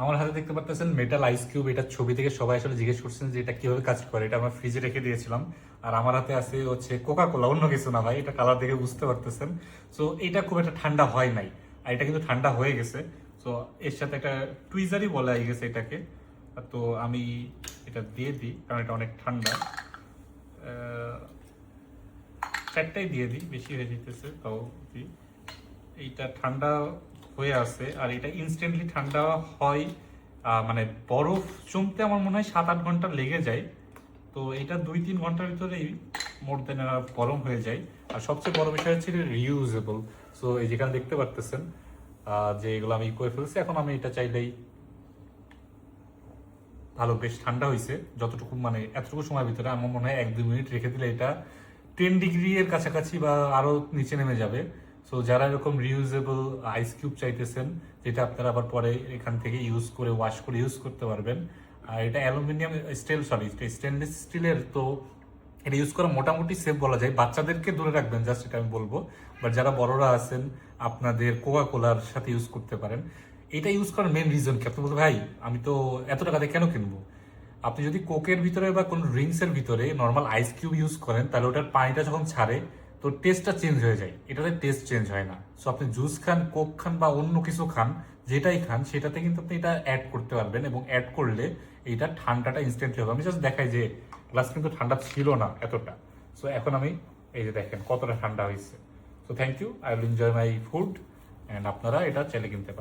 আমার হাতে দেখতে পারতেছেন মেটাল আইস কিউব। এটা ছবি থেকে সবাই আসলে জিজ্ঞেস করছেন যে এটা কিভাবে কাজ করে। এটা আমরা ফ্রিজে রেখে দিয়েছিলাম। আর আমার হাতে আছে হচ্ছে কোকা কোলা, অন্য কিছু না ভাই, এটা কালার দেখে বুঝতে পারতেছেন। সো এটা খুব একটা ঠান্ডা হয় নাই, আর এটা কিন্তু ঠান্ডা হয়ে গেছে। সো এর সাথে একটা টুইজারই বলা হয়ে গেছে এটাকে। তো আমি এটা দিয়ে দিই কারণ এটা অনেক ঠান্ডা। চারটাই দিয়ে দিই, বেশি হয়ে যেতেছে তাও দিই। এইটা ঠান্ডা হয়ে আছে আর এটা ইনস্ট্যান্টলি ঠান্ডা হয়। মানে বরফ জমতে আমার মনে হয় 7-8 ঘন্টা লেগে যায়। তো এটা 2-3 ঘন্টার ভিতরেই মোর দেন গরম হয়ে যায়। আর সবচেয়ে বড় বিষয় হচ্ছে রিউজেবল। সো এই যেখানে দেখতে পারতেছেন যে এগুলো আমি করে ফেলছি। এখন আমি এটা চাইলেই ভালো, বেশ ঠান্ডা হয়েছে যতটুকু, মানে এতটুকু সময়ের ভিতরে আমার মনে হয় 1-2 মিনিট রেখে দিলে এটা 10 ডিগ্রি এর কাছাকাছি বা আরো নিচে নেমে যাবে। সো যারা এরকম রিউজেবল আইস কিউব চাইতেছেন, যেটা আপনারা আবার পরে এখান থেকে ইউজ করে ওয়াশ করে ইউজ করতে পারবেন। আর এটা অ্যালুমিনিয়াম স্টিল, সরি স্টেনলেস স্টিলের, তো এটা ইউজ করা মোটামুটি সেফ বলা যায়। বাচ্চাদেরকে দূরে রাখবেন জাস্ট, এটা আমি বলবো। বাট যারা বড়রা আছেন আপনাদের কোকা কোলার সাথে ইউজ করতে পারেন। এটা ইউজ করার মেন রিজন কি? আপনি বলতে ভাই আমি তো এত টাকা দিয়ে কেন কিনবো? আপনি যদি কোকের ভিতরে বা কোনো ড্রিঙ্কস এর ভিতরে নর্মাল আইস কিউব ইউজ করেন, তাহলে ওটার পানিটা যখন ছাড়ে তো টেস্টটা চেঞ্জ হয়ে যায়, এটাতে টেস্ট চেঞ্জ হয় না। সো আপনি জুস খান, কোক খান বা অন্য কিছু খান, যেটাই খান সেটাতে কিন্তু আপনি এটা অ্যাড করতে পারবেন, এবং অ্যাড করলে এইটা ঠান্ডাটা ইনস্ট্যান্টলি হবে। আমি জাস্ট দেখাই যে গ্লাস কিন্তু ঠান্ডা ছিল না এতটা। সো এখন আমি এই যে দেখেন কতটা ঠান্ডা হয়েছে। So thank you, I will enjoy my food. And আপনারা এটা চাইলে কিনতে পারেন।